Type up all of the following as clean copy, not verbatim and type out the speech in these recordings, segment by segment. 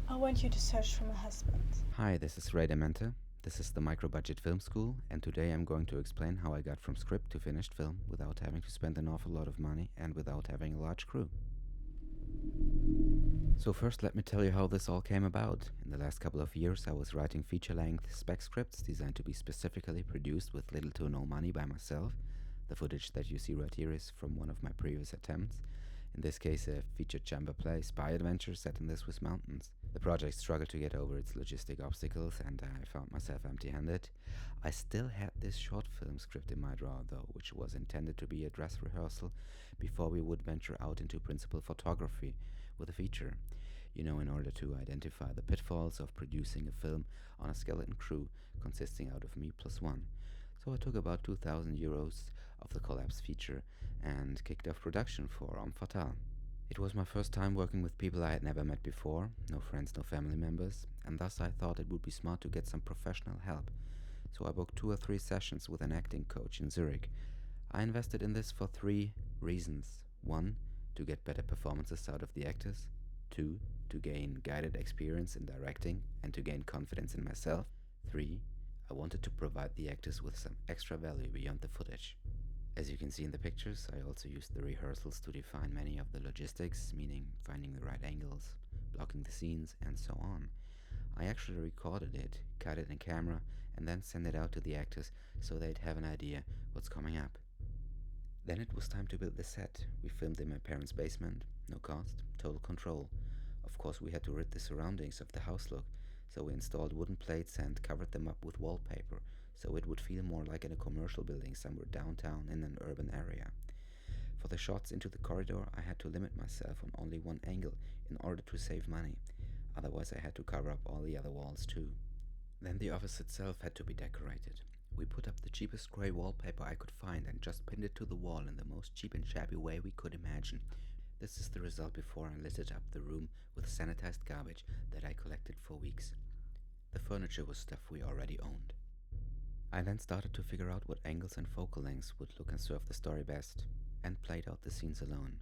I want you to search for my husband. Hi, this is Raydemente. This is the Micro-Budget Film School, and today I'm going to explain how I got from script to finished film without having to spend an awful lot of money and without having a large crew. So first let me tell you how this all came about. In the last couple of years I was writing feature-length spec scripts designed to be specifically produced with little to no money by myself. The footage that you see right here is from one of my previous attempts. In this case, a featured chamber play spy adventure set in the Swiss mountains. The project struggled to get over its logistic obstacles and I found myself empty-handed. I still had this short film script in my drawer though, which was intended to be a dress rehearsal before we would venture out into principal photography with a feature. You know, in order to identify the pitfalls of producing a film on a skeleton crew consisting out of me plus one. So I took about 2,000 euros of the collapse feature and kicked off production for Homme Fatal. It was my first time working with people I had never met before, no friends, no family members, and thus I thought it would be smart to get some professional help. So I booked 2 or 3 sessions with an acting coach in Zurich. I invested in this for 3 reasons. 1, to get better performances out of the actors. 2, to gain guided experience in directing and to gain confidence in myself. 3, I wanted to provide the actors with some extra value beyond the footage. As you can see in the pictures, I also used the rehearsals to define many of the logistics, meaning finding the right angles, blocking the scenes, and so on. I actually recorded it, cut it in camera, and then sent it out to the actors so they'd have an idea what's coming up. Then it was time to build the set. We filmed in my parents' basement, no cost, total control. Of course we had to rid the surroundings of the house look, so we installed wooden plates and covered them up with wallpaper, so it would feel more like in a commercial building somewhere downtown in an urban area. For the shots into the corridor, I had to limit myself on only one angle in order to save money, otherwise I had to cover up all the other walls too. Then the office itself had to be decorated. We put up the cheapest grey wallpaper I could find and just pinned it to the wall in the most cheap and shabby way we could imagine. This is the result before I littered up the room with sanitized garbage that I collected for weeks. The furniture was stuff we already owned. I then started to figure out what angles and focal lengths would look and serve the story best, and played out the scenes alone.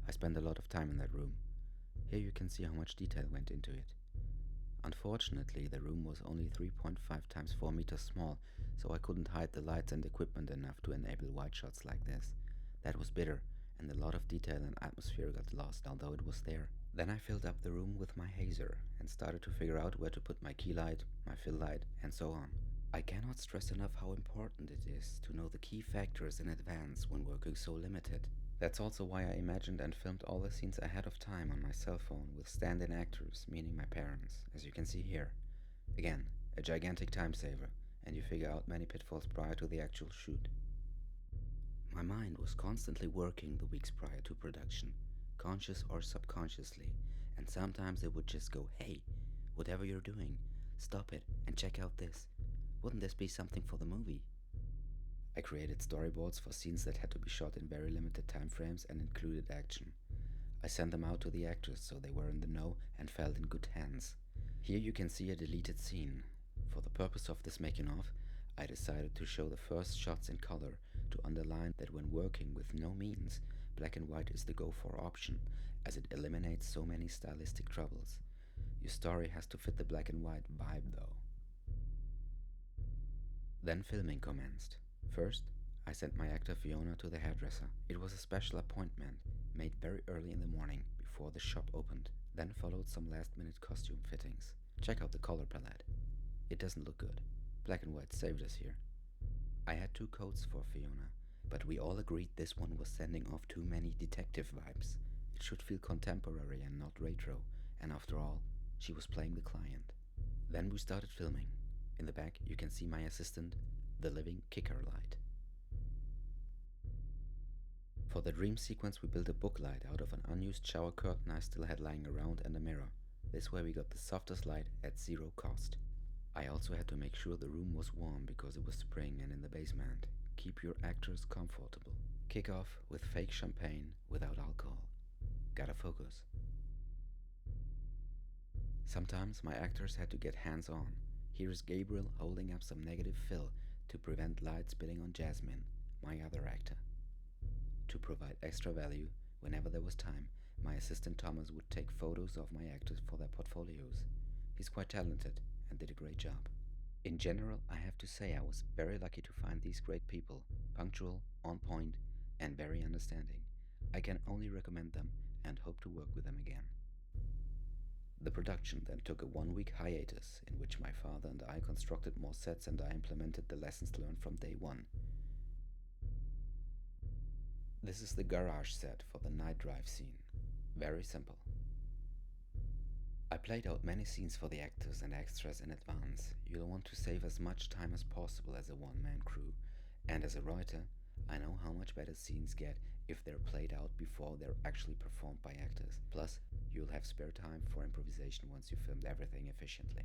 I spent a lot of time in that room. Here you can see how much detail went into it. Unfortunately, the room was only 3.5 times 4 meters small, so I couldn't hide the lights and equipment enough to enable wide shots like this. That was bitter, and a lot of detail and atmosphere got lost, although it was there. Then I filled up the room with my hazer and started to figure out where to put my key light, my fill light, and so on. I cannot stress enough how important it is to know the key factors in advance when working so limited. That's also why I imagined and filmed all the scenes ahead of time on my cell phone with stand-in actors, meaning my parents, as you can see here. Again, a gigantic time saver, and you figure out many pitfalls prior to the actual shoot. My mind was constantly working the weeks prior to production, conscious or subconsciously, and sometimes it would just go, "Hey, whatever you're doing, stop it and check out this. Wouldn't this be something for the movie?" I created storyboards for scenes that had to be shot in very limited time frames and included action. I sent them out to the actors so they were in the know and felt in good hands. Here you can see a deleted scene. For the purpose of this making of, I decided to show the first shots in color to underline that when working with no means, black and white is the go-for option, as it eliminates so many stylistic troubles. Your story has to fit the black and white vibe though. Then filming commenced. First, I sent my actor Fiona to the hairdresser. It was a special appointment, made very early in the morning, before the shop opened. Then followed some last-minute costume fittings. Check out the color palette. It doesn't look good. Black and white saved us here. I had 2 coats for Fiona, but we all agreed this one was sending off too many detective vibes. It should feel contemporary and not retro, and after all, she was playing the client. Then we started filming. In the back you can see my assistant, the living kicker light. For the dream sequence we built a book light out of an unused shower curtain I still had lying around and a mirror. This way we got the softest light at 0 cost. I also had to make sure the room was warm because it was spring and in the basement. Keep your actors comfortable. Kick off with fake champagne without alcohol. Gotta focus. Sometimes my actors had to get hands-on. Here is Gabriel holding up some negative fill to prevent light spilling on Yasemin, my other actor. To provide extra value, whenever there was time, my assistant Thomas would take photos of my actors for their portfolios. He's quite talented and did a great job. In general, I have to say I was very lucky to find these great people, punctual, on point, and very understanding. I can only recommend them and hope to work with them again. The production then took a 1-week hiatus in which my father and I constructed more sets and I implemented the lessons learned from day one. This is the garage set for the night drive scene. Very simple. I played out many scenes for the actors and extras in advance. You'll want to save as much time as possible as a one-man crew, and as a writer, I know how much better scenes get if they're played out before they're actually performed by actors. Plus, you'll have spare time for improvisation once you filmed everything efficiently.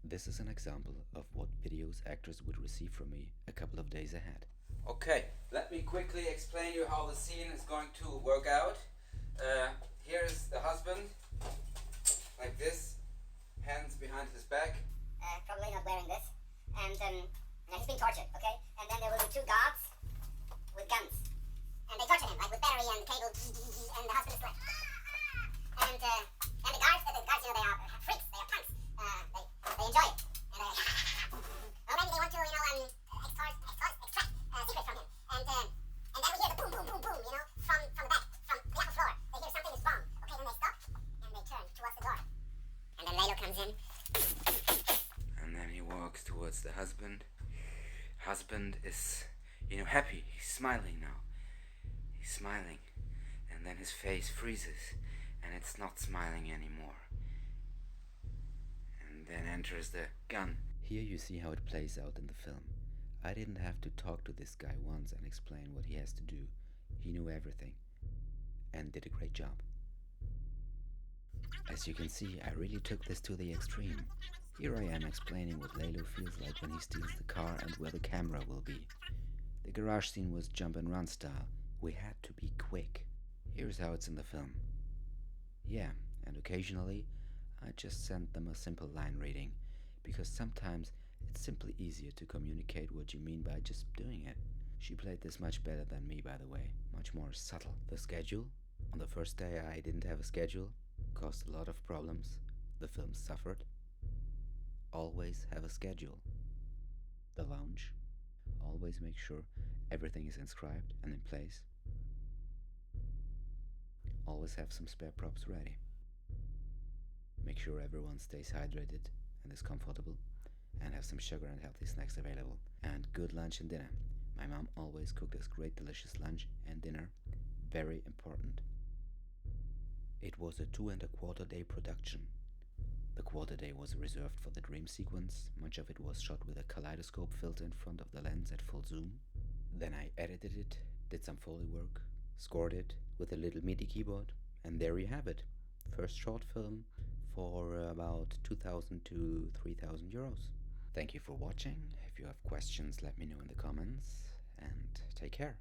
This is an example of what videos actors would receive from me a couple of days ahead. Okay, let me quickly explain you how the scene is going to work out. Here is the husband, like this, hands behind his back. Probably not wearing this. And he's being tortured, okay? And then there will be two guards with guns. And they torture him, like with battery and cable, and the husband is like, and the guards, you know, they are freaks, they are punks. They enjoy it. And well, maybe they want to, you know, extract secret from him. And then we hear the boom, boom, boom, boom, you know, from the back, from the upper floor. They hear something is wrong. Okay, then they stop, and they turn towards the door. And then Lalo comes in. And then he walks towards the husband. Husband is, you know, happy. He's smiling now. He's smiling. And then his face freezes. And it's not smiling anymore. And then enters the gun. Here you see how it plays out in the film. I didn't have to talk to this guy once and explain what he has to do. He knew everything. And did a great job. As you can see, I really took this to the extreme. Here I am explaining what Lalo feels like when he steals the car and where the camera will be. The garage scene was jump and run style. We had to be quick. Here's how it's in the film. Yeah, and occasionally I just sent them a simple line reading, because sometimes it's simply easier to communicate what you mean by just doing it. She played this much better than me, by the way, much more subtle. The schedule? On the first day I didn't have a schedule, caused a lot of problems. The film suffered. Always have a schedule. The lounge. Always make sure everything is inscribed and in place. Always have some spare props ready. Make sure everyone stays hydrated and is comfortable, and have some sugar and healthy snacks available. And good lunch and dinner. My mom always cooked us great delicious lunch and dinner. Very important. It was a 2.25 day production. The quarter day was reserved for the dream sequence. Much of it was shot with a kaleidoscope filter in front of the lens at full zoom. Then I edited it, did some Foley work, scored it with a little MIDI keyboard, and there you have it. First short film for about 2,000 to 3,000 euros. Thank you for watching. If you have questions, let me know in the comments, and take care.